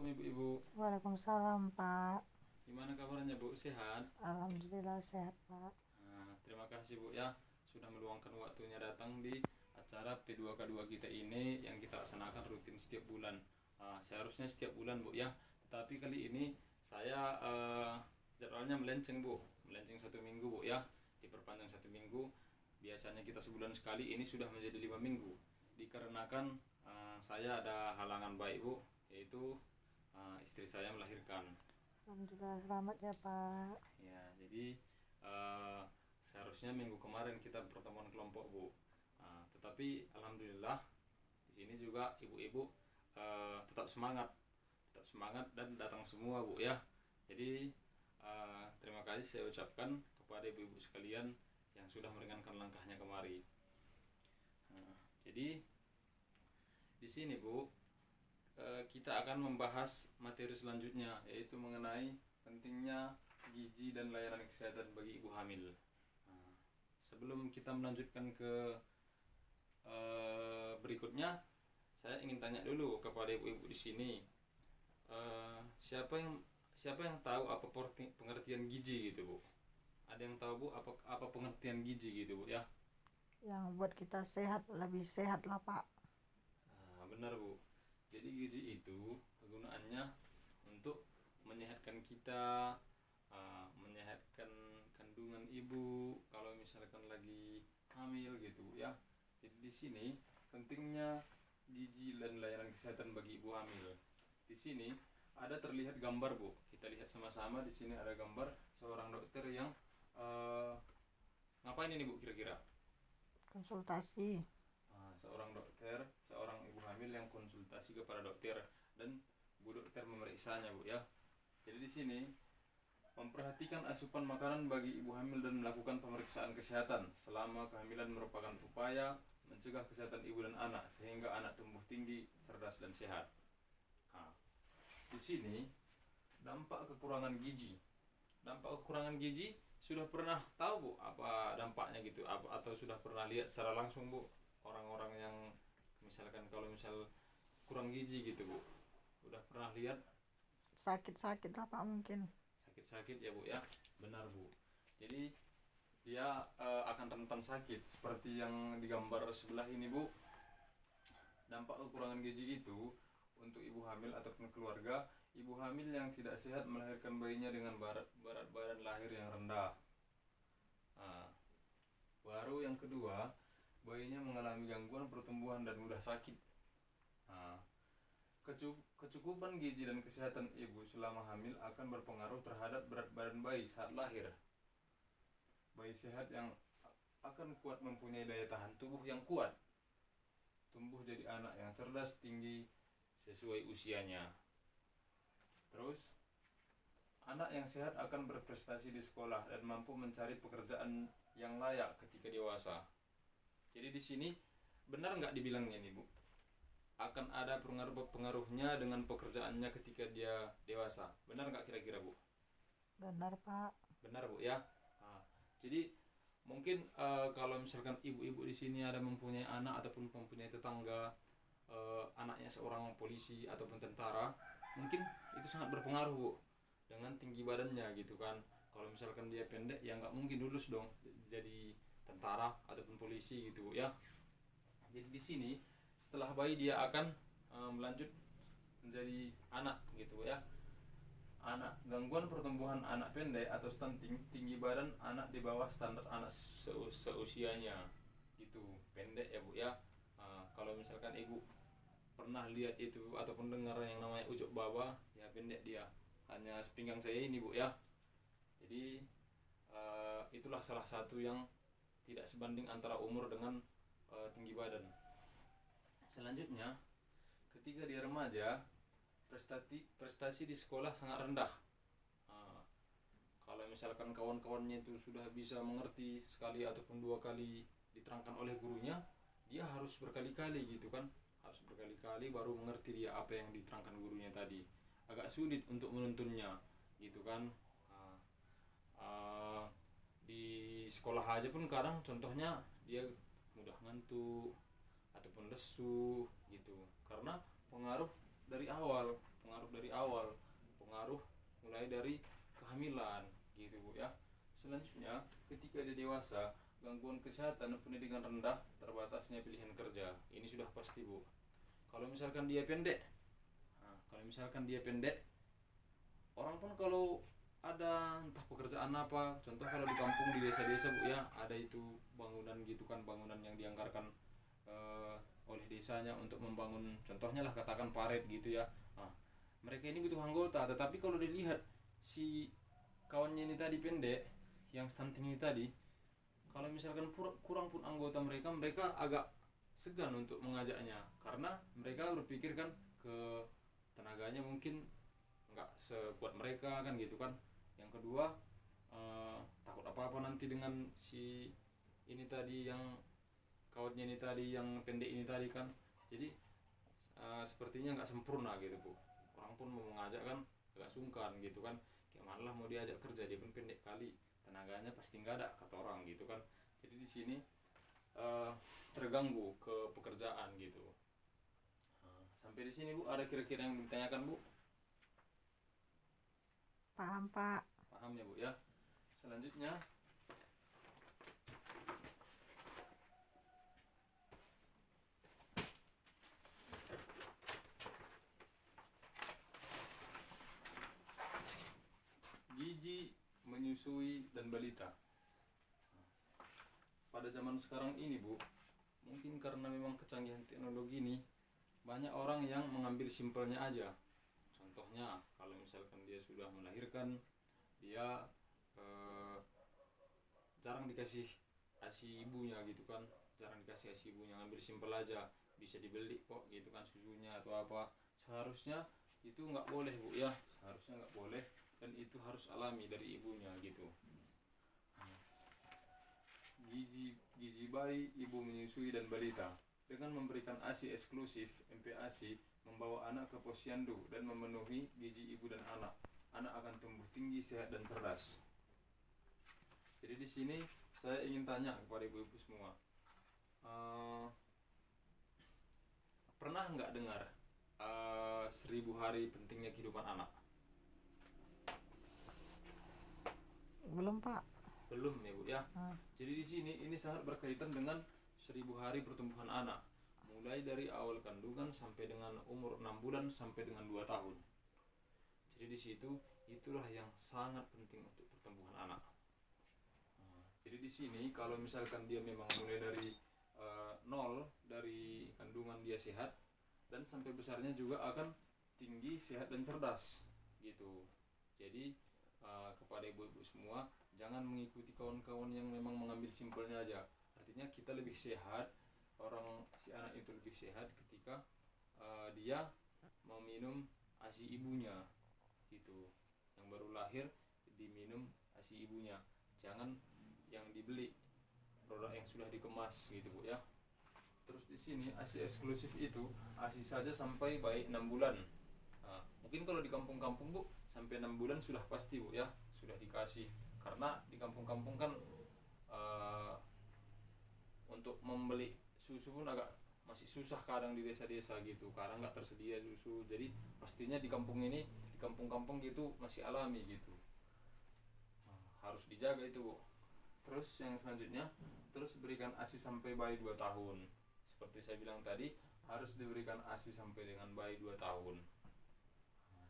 Assalamualaikum ibu-ibu. Waalaikumsalam, Pak. Gimana kabarnya Bu? Sehat? Alhamdulillah sehat, Pak. Nah, terima kasih Bu ya sudah meluangkan waktunya datang di acara P2K2 kita ini yang kita laksanakan rutin setiap bulan. Seharusnya setiap bulan Bu ya. Tetapi kali ini saya jadwalnya melenceng Bu, melenceng 1 minggu Bu ya. Diperpanjang 1 minggu. Biasanya kita sebulan sekali, ini sudah menjadi 5 minggu. Dikarenakan saya ada halangan baik Bu, yaitu istri saya melahirkan. Alhamdulillah selamat ya, Pak. Ya, jadi seharusnya minggu kemarin kita pertemuan kelompok Bu. Tetapi alhamdulillah di sini juga ibu-ibu tetap semangat dan datang semua Bu ya. Jadi terima kasih saya ucapkan kepada ibu-ibu sekalian yang sudah meringankan langkahnya kemari. Jadi di sini Bu, kita akan membahas materi selanjutnya, yaitu mengenai pentingnya gizi dan layanan kesehatan bagi ibu hamil. Sebelum kita melanjutkan ke berikutnya, saya ingin tanya dulu kepada ibu-ibu di sini, siapa yang tahu apa pengertian gizi gitu Bu? Ada yang tahu Bu apa pengertian gizi gitu Bu ya? Yang buat kita sehat, lebih sehat lah, Pak. Benar Bu. Jadi gizi itu kegunaannya untuk menyehatkan kita, menyehatkan kandungan ibu kalau misalkan lagi hamil gitu ya. Jadi di sini pentingnya gizi dan layanan kesehatan bagi ibu hamil. Di sini ada terlihat gambar Bu. Kita lihat sama-sama. Di sini ada gambar seorang dokter yang ngapain ini Bu kira-kira? Konsultasi. Seorang dokter, seorang ibu hamil yang konsultasi kepada dokter dan Bu dokter memeriksanya Bu ya. Jadi di sini memperhatikan asupan makanan bagi ibu hamil dan melakukan pemeriksaan kesehatan selama kehamilan merupakan upaya mencegah kesehatan ibu dan anak sehingga anak tumbuh tinggi, cerdas dan sehat. Di sini dampak kekurangan gizi. Dampak kekurangan gizi sudah pernah tahu Bu apa dampaknya gitu, atau sudah pernah lihat secara langsung Bu orang-orang yang misalkan kalau misal kurang gizi gitu Bu, udah pernah lihat Sakit-sakit lah, Pak, mungkin. sakit-sakit ya Bu ya? Benar Bu. Jadi dia akan rentan sakit seperti yang digambar sebelah ini Bu. Dampak kekurangan gizi itu untuk ibu hamil ataupun keluarga, ibu hamil yang tidak sehat melahirkan bayinya dengan berat badan lahir yang rendah. Baru yang kedua, bayinya mengalami gangguan pertumbuhan dan mudah sakit. Kecukupan gizi dan kesehatan ibu selama hamil akan berpengaruh terhadap berat badan bayi saat lahir. Bayi sehat yang akan kuat mempunyai daya tahan tubuh yang kuat, tumbuh jadi anak yang cerdas, tinggi sesuai usianya. Terus, anak yang sehat akan berprestasi di sekolah dan mampu mencari pekerjaan yang layak ketika dewasa. Jadi di sini benar nggak dibilangnya nih Bu? Akan ada pengaruhnya dengan pekerjaannya ketika dia dewasa. Benar nggak kira-kira Bu? Benar, Pak. Benar Bu ya. Jadi mungkin kalau misalkan ibu-ibu di sini ada mempunyai anak ataupun mempunyai tetangga anaknya seorang polisi ataupun tentara, mungkin itu sangat berpengaruh Bu dengan tinggi badannya gitu kan. Kalau misalkan dia pendek ya nggak mungkin lulus dong jadi tentara ataupun polisi gitu ya. Jadi di sini setelah bayi dia akan melanjut menjadi anak gitu ya. Anak gangguan pertumbuhan anak pendek atau stunting, tinggi badan anak di bawah standar anak seusianya gitu, pendek ya Bu ya. Kalau misalkan ibu pernah lihat itu ataupun dengar yang namanya ujuk baba, ya pendek dia, hanya sepinggang saya ini Bu ya. Jadi itulah salah satu yang tidak sebanding antara umur dengan tinggi badan. Selanjutnya, ketika dia remaja, prestasi di sekolah sangat rendah. Kalau misalkan kawan-kawannya itu sudah bisa mengerti sekali ataupun 2 kali diterangkan oleh gurunya, dia harus berkali-kali gitu kan, harus berkali-kali baru mengerti dia apa yang diterangkan gurunya tadi. Agak sulit untuk menuntunnya gitu kan. Di sekolah aja pun kadang contohnya dia mudah ngantuk ataupun lesu gitu, karena pengaruh dari awal mulai dari kehamilan gitu Bu ya. Selanjutnya ketika dia dewasa, gangguan kesehatan dan pendidikan rendah, terbatasnya pilihan kerja, ini sudah pasti Bu. Kalau misalkan dia pendek, orang pun kalau ada entah pekerjaan apa, contoh kalau di kampung di desa-desa Bu ya, ada itu bangunan gitu kan, bangunan yang dianggarkan oleh desanya untuk membangun, contohnya lah katakan paret gitu ya. Nah, mereka ini butuh anggota, tetapi kalau dilihat si kawannya ini tadi pendek, yang stunting ini tadi, kalau misalkan kurang pun anggota mereka agak segan untuk mengajaknya, karena mereka berpikir kan ke tenaganya mungkin nggak sekuat mereka kan gitu kan. Yang kedua, takut apa-apa nanti dengan si ini tadi, yang kawannya ini tadi, yang pendek ini tadi kan. Jadi sepertinya nggak sempurna gitu Bu. Orang pun mau mengajak kan agak sungkan gitu kan, kayak malah mau diajak kerja, dia pun pendek kali, tenaganya pasti nggak ada kata orang gitu kan. Jadi di sini terganggu ke pekerjaan gitu. Sampai di sini Bu, ada kira-kira yang ditanyakan Bu? Paham Pak. Paham ya Bu ya. Selanjutnya gizi menyusui dan balita. Pada zaman sekarang ini Bu, mungkin karena memang kecanggihan teknologi ini, banyak orang yang mengambil simpelnya aja. Contohnya kalau misalkan dia sudah melahirkan, dia jarang dikasih ASI ibunya gitu kan, jarang dikasih ASI ibunya, ngambil simpel aja, bisa dibeli kok gitu kan susunya atau apa. Seharusnya itu nggak boleh Bu ya, seharusnya nggak boleh, dan itu harus alami dari ibunya gitu. Gizi bayi, ibu menyusui dan balita. Dengan memberikan ASI eksklusif, MPASI membawa anak ke posyandu dan memenuhi gizi ibu dan anak. Anak akan tumbuh tinggi, sehat dan cerdas. Jadi di sini saya ingin tanya kepada ibu-ibu semua, pernah nggak dengar 1000 hari pentingnya kehidupan anak? Belum Pak. Belum ya Bu ya. Jadi di sini ini sangat berkaitan dengan 1000 hari pertumbuhan anak, mulai dari awal kandungan sampai dengan umur 6 bulan sampai dengan 2 tahun. Jadi di situ itulah yang sangat penting untuk pertumbuhan anak. Jadi di sini kalau misalkan dia memang mulai dari nol, dari kandungan dia sehat, dan sampai besarnya juga akan tinggi, sehat dan cerdas gitu. Jadi kepada ibu-ibu semua, jangan mengikuti kawan-kawan yang memang mengambil simpelnya aja. Artinya kita lebih sehat, si anak itu lebih sehat ketika dia meminum ASI ibunya gitu. Yang baru lahir diminum ASI ibunya, jangan yang dibeli produk yang sudah dikemas gitu Bu ya. Terus di sini ASI eksklusif itu ASI saja sampai bayi 6 bulan. Mungkin kalau di kampung-kampung Bu, sampai 6 bulan sudah pasti Bu ya, sudah dikasih. Karena di kampung-kampung kan untuk membeli susu pun agak masih susah kadang di desa-desa gitu, karena nggak tersedia susu. Jadi pastinya di kampung ini, di kampung-kampung gitu masih alami gitu. Harus dijaga itu Bu. Terus yang selanjutnya, terus berikan ASI sampai bayi 2 tahun. Seperti saya bilang tadi, harus diberikan ASI sampai dengan bayi 2 tahun.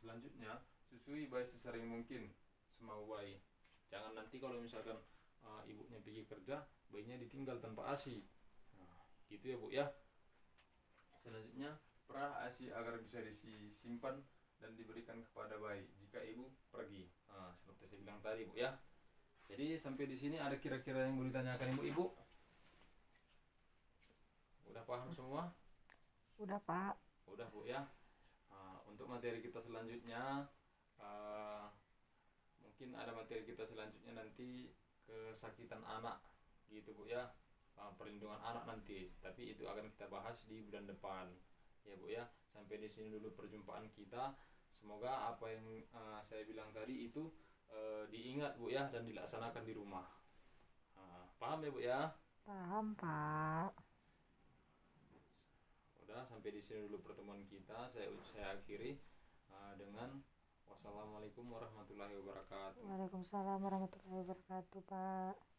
Selanjutnya, susui bayi sesering mungkin, semau bayi. Jangan nanti kalau misalkan ibunya pergi kerja, bayinya ditinggal tanpa ASI. Gitu ya Bu ya. Selanjutnya, perah ASI agar bisa disimpan dan diberikan kepada bayi jika ibu pergi. Seperti saya bilang tadi Bu ya. Jadi sampai di sini ada kira-kira yang mau ditanyakan ibu-ibu? Udah paham semua? Udah Pak. Udah Bu ya. Untuk materi kita selanjutnya, mungkin ada materi kita selanjutnya nanti kesakitan anak gitu Bu ya, perlindungan anak nanti. Tapi itu akan kita bahas di bulan depan ya Bu ya. Sampai di sini dulu perjumpaan kita. Semoga apa yang saya bilang tadi itu diingat Bu ya, dan dilaksanakan di rumah. Paham ya Bu ya? Paham Pak. Udah, sampai di sini dulu pertemuan kita. Saya akhiri dengan Wassalamualaikum warahmatullahi wabarakatuh. Waalaikumsalam warahmatullahi wabarakatuh, Pak.